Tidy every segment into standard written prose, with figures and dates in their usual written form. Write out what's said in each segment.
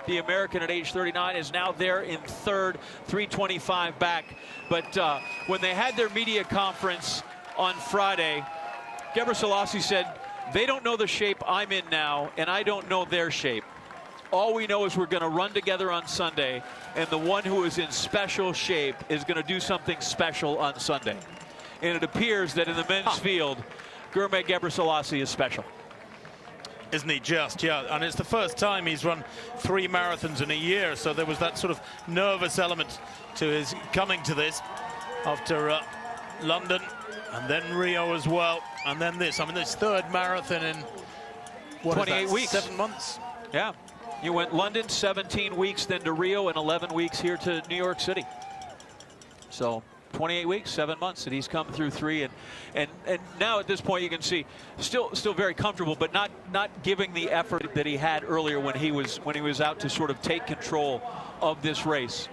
The American at age 39 is now there in third, 3:25 back. But when they had their media conference on Friday, Ghebreslassie said, they don't know the shape I'm in now, and I don't know their shape. All we know is we're going to run together on Sunday, and the one who is in special shape is going to do something special on Sunday. And it appears that in the men's field, Ghirmay Ghebreslassie is special. Isn't he just? Yeah, and it's the first time he's run 3 marathons in a year, so there was that sort of nervous element to his coming to this after London and then Rio as well, and then this. I mean, this third marathon in what 28 weeks, 7 months. Yeah, you went London 17 weeks, then to Rio, and 11 weeks here to New York City. So 28 weeks, 7 months, and he's come through 3, and now at this point you can see still very comfortable, but not giving the effort that he had earlier when he was out to sort of take control of this race.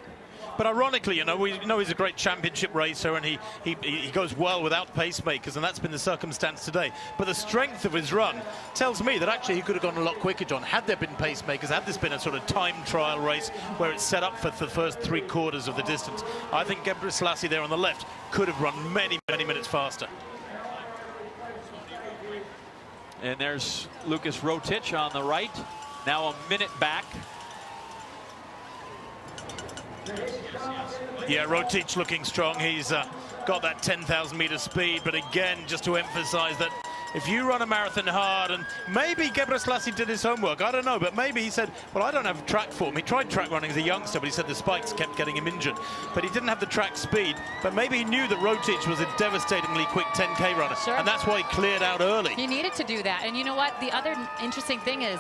But ironically, you know, we know he's a great championship racer, and he goes well without pacemakers, and that's been the circumstance today. But the strength of his run tells me that actually he could have gone a lot quicker, John, had there been pacemakers, had this been a sort of time trial race where it's set up for the first 3/4 of the distance. I think Ghebreslassie there on the left could have run many minutes faster. And there's Lucas Rotich on the right, now a minute back. Yeah, Rotich looking strong. He's got that 10,000 meter speed, but again, just to emphasize that if you run a marathon hard, and maybe Ghebreslassie did his homework, I don't know, but maybe he said, well, I don't have track form. He tried track running as a youngster, but he said the spikes kept getting him injured. But he didn't have the track speed, but maybe he knew that Rotich was a devastatingly quick 10K runner, sure. And that's why he cleared out early. He needed to do that, and you know what? The other interesting thing is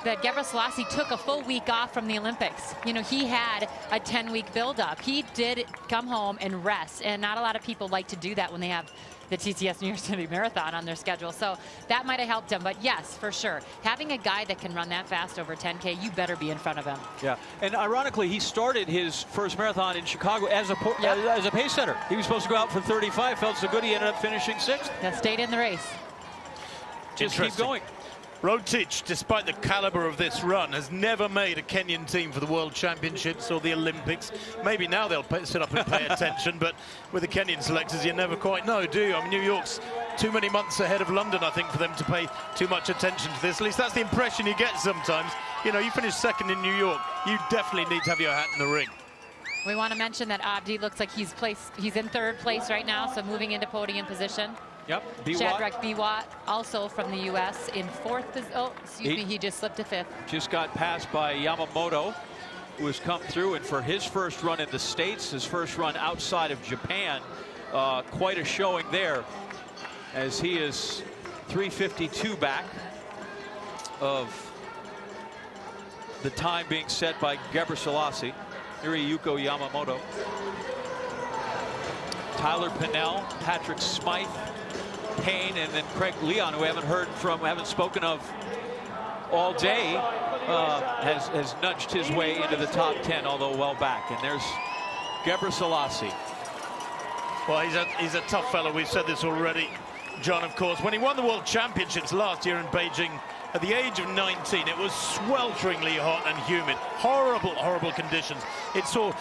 that Ghebreslassie took a full week off from the Olympics. You know, he had a 10-week build-up. He did come home and rest, and not a lot of people like to do that when they have the TCS New York City Marathon on their schedule. So that might have helped him, but yes, for sure. Having a guy that can run that fast over 10K, you better be in front of him. Yeah, and ironically, he started his first marathon in Chicago as a pace setter. He was supposed to go out for 35, felt so good he ended up finishing 6th. That stayed in the race. Just keep going. Rotich, despite the caliber of this run, has never made a Kenyan team for the World Championships or the Olympics. Maybe now they'll sit up and pay attention, but with the Kenyan selectors, you never quite know, do you? I mean, New York's too many months ahead of London, I think, for them to pay too much attention to this. At least that's the impression you get sometimes. You know, you finish second in New York, you definitely need to have your hat in the ring. We want to mention that Abdi looks like he's in 3rd place right now, so moving into podium position. Yep, Shadrach Biwat, also from the U.S. in 4th. Oh, excuse me, he just slipped to 5th. Just got passed by Yamamoto, who has come through, and for his first run in the States, his first run outside of Japan, quite a showing there, as he is 3:52 back of the time being set by Ghebreslassie. Yuko Yamamoto. Tyler Pinnell, Patrick Smythe, Payne, and then Craig Leon, who haven't spoken of all day, has nudged his way into the top 10, although well back. And there's Ghebreslassie. Well, he's a tough fellow. We've said this already, John, of course. When he won the World Championships last year in Beijing, at the age of 19, it was swelteringly hot and humid. Horrible conditions. It saw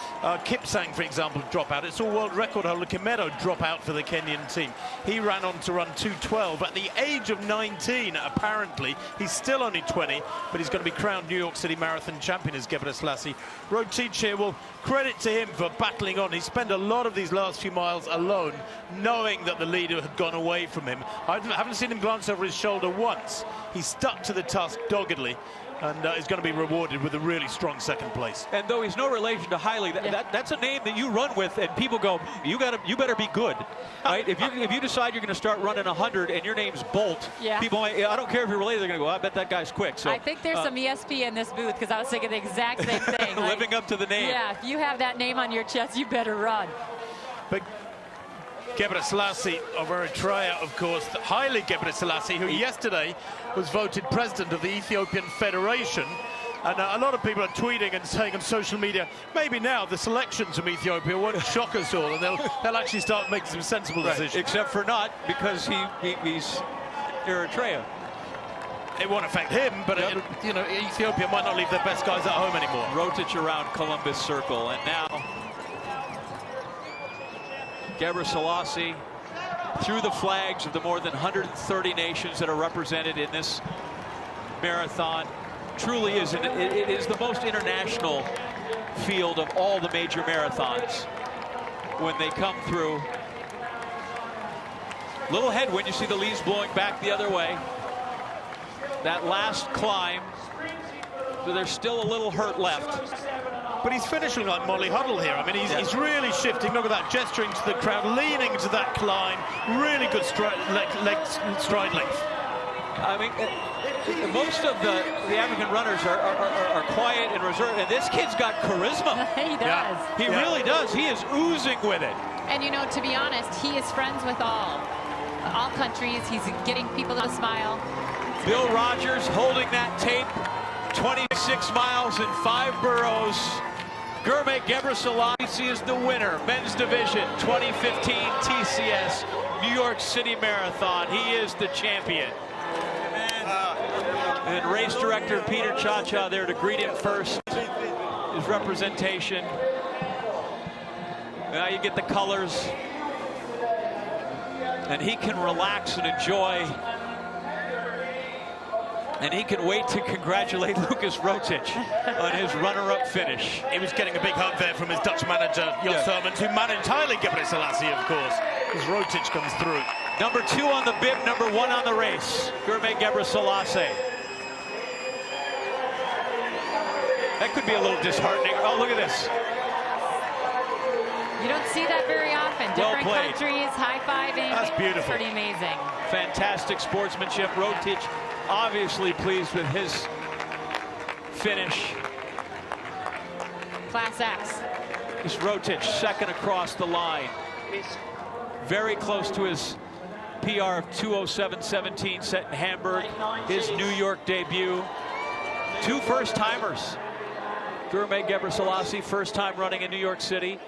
Kipsang, for example, drop out. It saw world record holder Kimero drop out for the Kenyan team. He ran on to run 2:12. At the age of 19, apparently, he's still only 20, but he's going to be crowned New York City Marathon champion as Ghebreslassie. Rotich here, well, credit to him for battling on. He spent a lot of these last few miles alone, knowing that the leader had gone away from him. I haven't seen him glance over his shoulder once. He stuck to the task doggedly, and is going to be rewarded with a really strong 2nd place. And though he's no relation to Haile, that's a name that you run with, and people go, you better be good, right? if you decide you're going to start running 100 and your name's Bolt, people might, I don't care if you're related, they're going to go, I bet that guy's quick. So I think there's some ESP in this booth, because I was thinking the exact same thing. Living up to the name. Yeah, if you have that name on your chest, you better run. But Ghebreslassie of Eritrea, of course, Haile Ghebreslassie, who yesterday was voted president of the Ethiopian Federation. And a lot of people are tweeting and saying on social media, maybe now the selections from Ethiopia won't shock us all, and they'll actually start making some sensible decisions. Except for not, because he's Eritrea. it won't affect him, but you know, Ethiopia might not leave their best guys at home anymore. Rotic around Columbus Circle, and now Ghebreslassie through the flags of the more than 130 nations that are represented in this marathon. Truly is it is the most international field of all the major marathons when they come through. Little headwind, you see the leaves blowing back the other way. That last climb, so there's still a little hurt left. But he's finishing like Molly Huddle here. I mean, he's really shifting. Look at that, gesturing to the crowd, leaning to that climb. Really good stride length. I mean, most of the African runners are quiet and reserved, and this kid's got charisma. He does. He really does. He is oozing with it. And, you know, to be honest, he is friends with all countries. He's getting people to smile. Bill Rogers holding that tape. 26 miles and 5 boroughs. Ghirmay Ghebreslassie is the winner. Men's division 2015 TCS New York City Marathon. He is the champion. And race director Peter Cha-Cha there to greet him first. His representation. Now you get the colors. And he can relax and enjoy. And he can wait to congratulate Lucas Rotic on his runner-up finish. He was getting a big hug there from his Dutch manager, Jos Hermans, who managed Haile Ghebreslassie, of course, as Rotic comes through. Number 2 on the bib, number 1 on the race, Ghirmay Ghebreslassie. That could be a little disheartening. Oh, look at this. You don't see that very often. Different countries, high-fiving. That's beautiful. Pretty amazing. Fantastic sportsmanship. Rotic obviously pleased with his finish. Class X. This Rotic second across the line. Very close to his PR of 2:07:17 set in Hamburg. His New York debut. 2 first-timers. Ghirmay Ghebreslassie, first time running in New York City.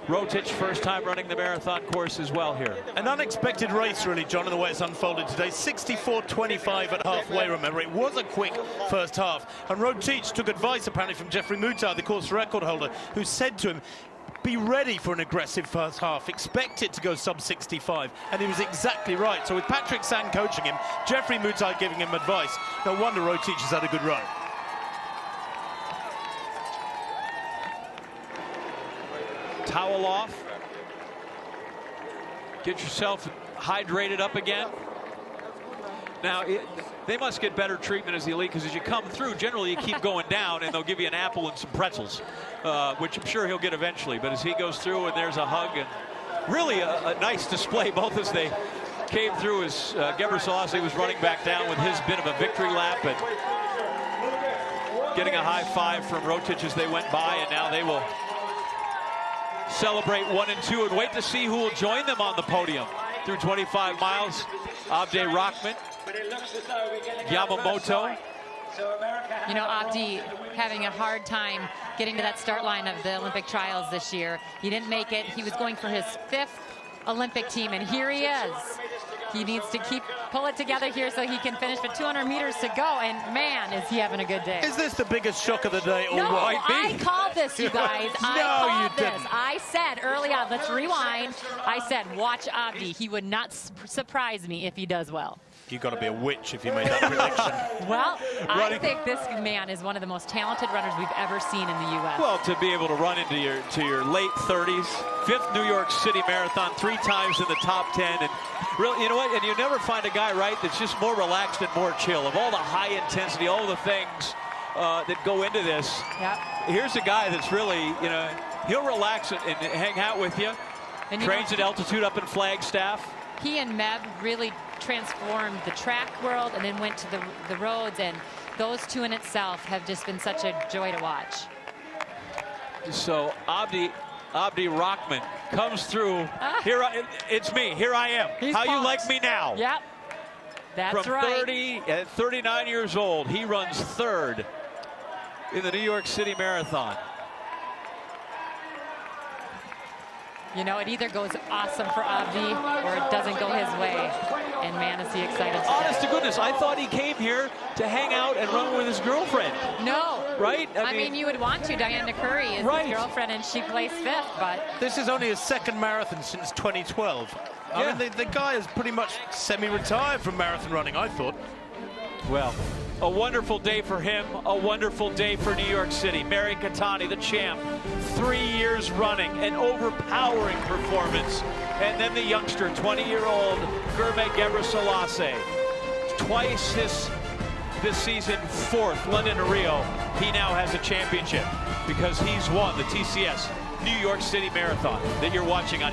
Rotic, first time running the marathon course as well here. An unexpected race, really, John, in the way it's unfolded today. 64:25 at halfway, remember. It was a quick first half. And Rotic took advice, apparently, from Jeffrey Mutai, the course record holder, who said to him, be ready for an aggressive first half. Expect it to go sub-65. And he was exactly right. So with Patrick Sand coaching him, Jeffrey Mutai giving him advice, no wonder Rotic has had a good run. Towel off. Get yourself hydrated up again. Now, they must get better treatment as the elite, because as you come through, generally you keep going down and they'll give you an apple and some pretzels, which I'm sure he'll get eventually. But as he goes through and there's a hug, and really a nice display, both as they came through, as Ghebreslassie was running back down with his bit of a victory lap, and getting a high five from Rotic as they went by, and now they will celebrate 1 and 2 and wait to see who will join them on the podium through 25 miles. Abdi Rahman, Yamamoto. You know, Abdi having a hard time getting to that start line of the Olympic trials this year. He didn't make it. He was going for his 5th Olympic team, and here he is. He needs to pull it together here so he can finish with 200 meters to go, and man, is he having a good day. Is this the biggest shock of the day? Or no, what? I called this, you guys. I called this. I said early on, let's rewind. I said, watch Abdi. He would not surprise me if he does well. You've got to be a witch if you made that prediction. Well, I think this man is one of the most talented runners we've ever seen in the U.S. Well, to be able to run into your late 30s, 5th New York City Marathon, 3 times in the top 10, and really, you know what? And you never find a guy, right, that's just more relaxed and more chill. Of all the high intensity, all the things that go into this, here's a guy that's really, you know, he'll relax and hang out with you. And trains at altitude up in Flagstaff. He and Meb really transformed the track world and then went to the roads, and those two in itself have just been such a joy to watch. So Abdi Rahman comes through. It's me. Here I am. He's How pumped. you like me now? Yep. That's From right. At 39 years old, he runs 3rd in the New York City Marathon. You know, it either goes awesome for Abdi or it doesn't go his way. And man, is he excited today. Honest to goodness, I thought he came here to hang out and run with his girlfriend. No. Right? I mean, you would want to. Diana Curry is Right. his girlfriend, and she placed 5th, but... This is only his second marathon since 2012. Yeah. I mean, the guy is pretty much semi-retired from marathon running, I thought. Well, a wonderful day for him, a wonderful day for New York City. Mary Keitany, the champ, 3 years running, an overpowering performance. And then the youngster, 20-year-old Ghirmay Ghebreslassie, twice this season, 4th, London and Rio. He now has a championship because he's won the TCS New York City Marathon that you're watching on